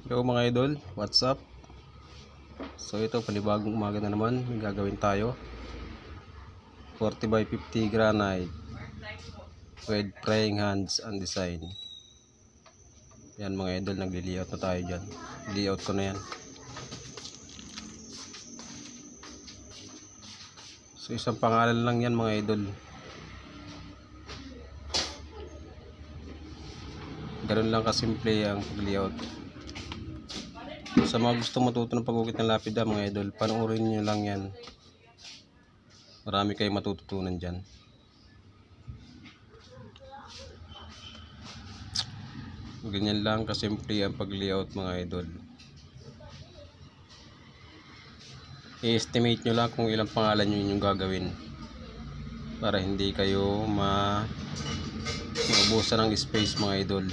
Hello mga idol, what's up? So ito, panibagong umaga na naman, may gagawin tayo 40 by 50 granite with praying hands and design. Yan mga idol, nagli-layout na tayo dyan. Layout ko na yan. So isang pangalan lang yan mga idol. Ganun lang kasimple ang pag-layout. Sa mga gusto matuto ng pag-ukit ng lapida mga idol, panoorin nyo lang yan. Marami kayong matututunan dyan. Ganyan lang kasimple ang pag-layout mga idol. I-estimate nyo lang kung ilang pangalan nyo yung gagawin para hindi kayo maubusan ng space mga idol.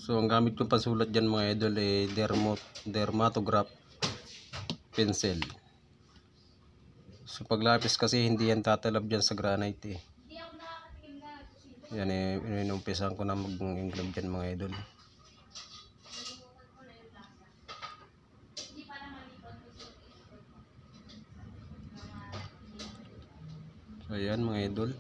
So ang gamit kong pansulat dyan mga idol ay dermatograph pencil. So paglapis kasi hindi yan tatalab dyan sa granite eh. Yan eh, inumpisahan ko na mag-englove dyan mga idol. So ayan mga idol.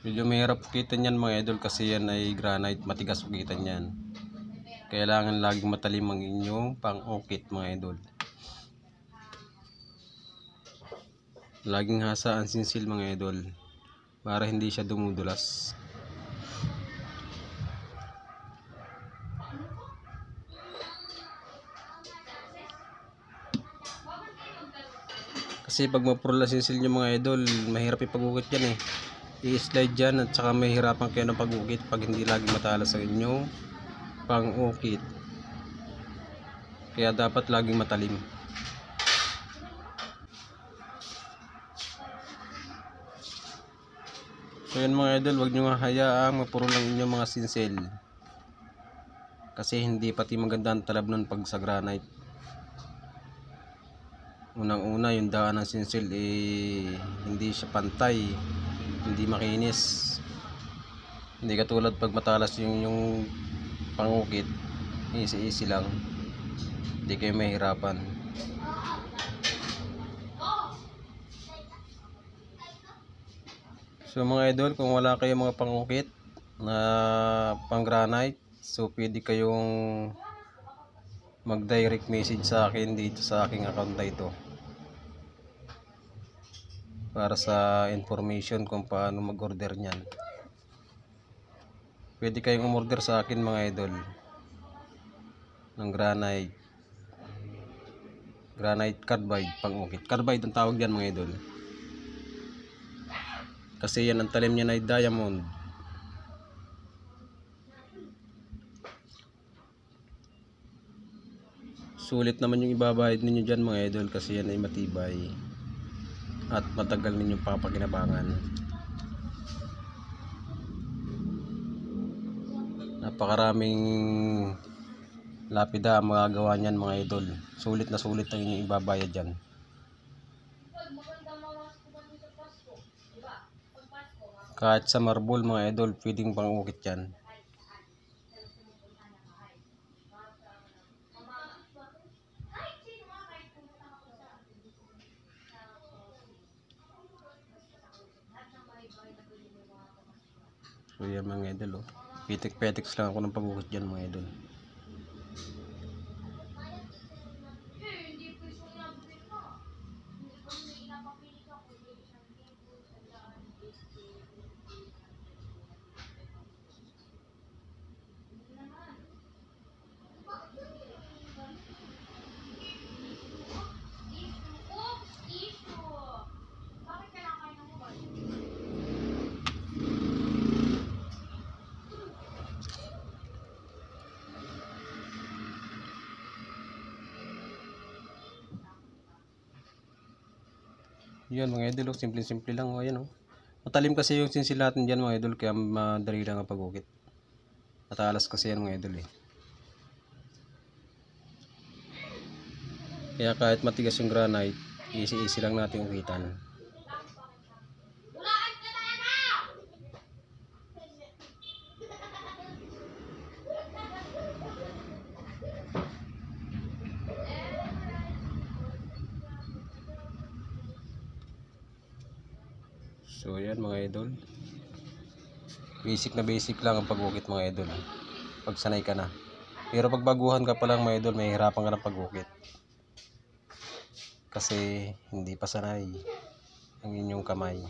Medyo mahirap kita niyan mga idol kasi yan ay granite, matigas kita niyan. Kailangan laging matalim ang inyong pang-ukit mga idol. Laging hasa ang sinsil mga idol para hindi siya dumudulas. Kasi pag mapuro lang sinsil nyo mga idol, mahirap ipag-ukit yan eh. I-slide dyan at saka mahirapan kayo ng pag-ukit pag hindi lagi matalas ang inyong pang-ukit. Kaya dapat laging matalim. So yan mga idol, huwag nyo nga hayaang mapuro lang inyong mga sinsil. Kasi hindi pati maganda ang talab nun pag sa granite. Unang-una yung daan ng sinsil hindi siya pantay. Hindi makinis. Hindi katulad pag matalas yung pangukit, easy lang, hindi kayo mahirapan. So mga idol, kung wala kayong mga pangukit na pang granite, so pwede kayong mag direct message sa akin dito sa aking account na ito para sa information kung paano mag-order niyan. Pwede kayong umorder sa akin mga idol ng granite carbide pang-ukit. Carbide ang tawag yan mga idol. Kasi yan ang talim niya na diamond. Sulit naman yung ibabayad ninyo dyan mga idol kasi yan ay matibay at matagal ninyong papakinabangan. Napakaraming lapida ang magagawa niyan mga idol. Sulit na sulit ang inyong ibabayad dyan. Kahit sa marble mga idol, pwedeng pang-ukit yan. So yan mga idol oh. Pitik-petiks lang ako ng pag-ukit dyan mga idol. Yan mga idol, simple-simple lang. Ayan oh. Matalim kasi yung sinsil natin dyan mga idol, kaya madali lang ang pag-ukit. Matalas kasi yan mga idol eh. Kaya kahit matigas yung granite, easy lang natin ukitan. So yan mga idol, basic lang ang pag-ukit mga idol, pag sanay ka na. Pero pag baguhan ka pa lang mga idol, may hirapan ka ng pag-ukit kasi hindi pa sanay ang inyong kamay.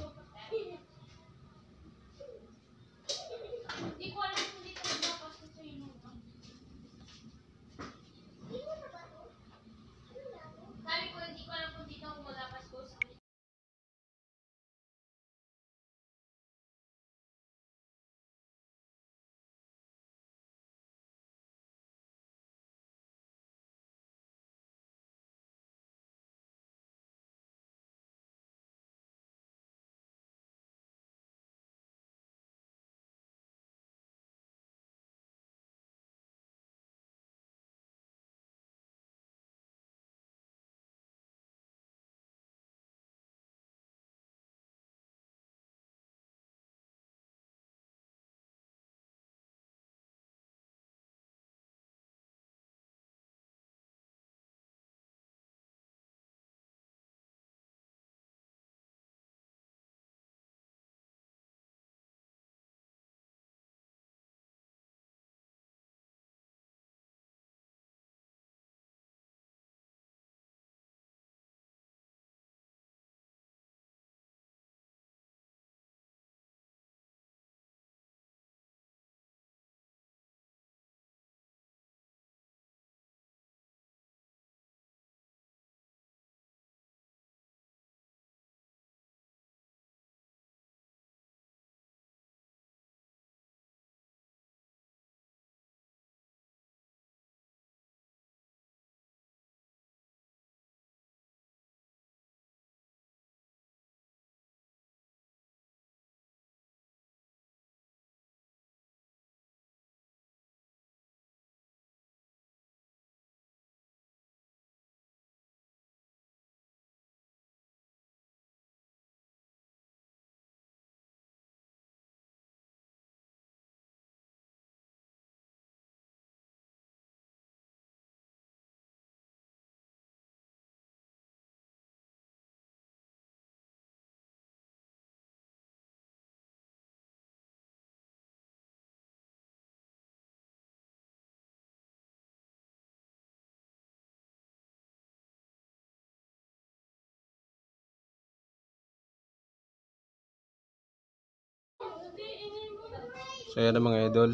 So yan ang mga idol,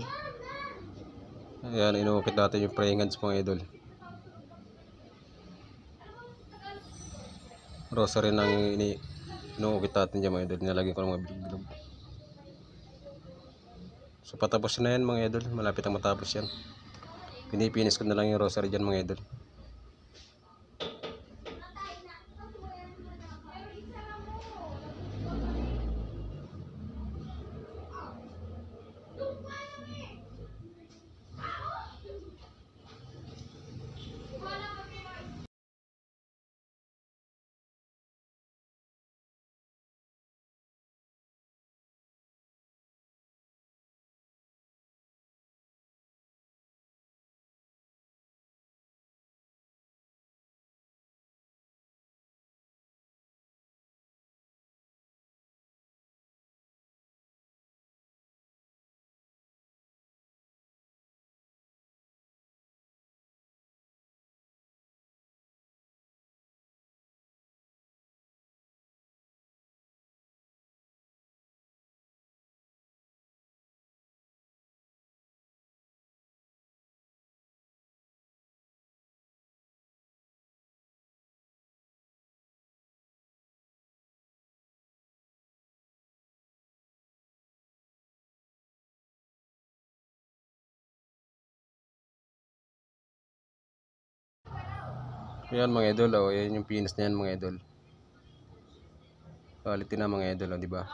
ayan, inuukit natin yung praying hands mga idol. Rosary nang inuukit natin dyan mga idol, nilagyan ko ng mga bilog-bilog. So patapos na yan mga idol, malapit ang matapos yan. Pinipinis ko na lang yung rosary dyan mga idol. Ayan mga idol, ayan yung pinis na yan mga idol. Quality na mga idol, di ba?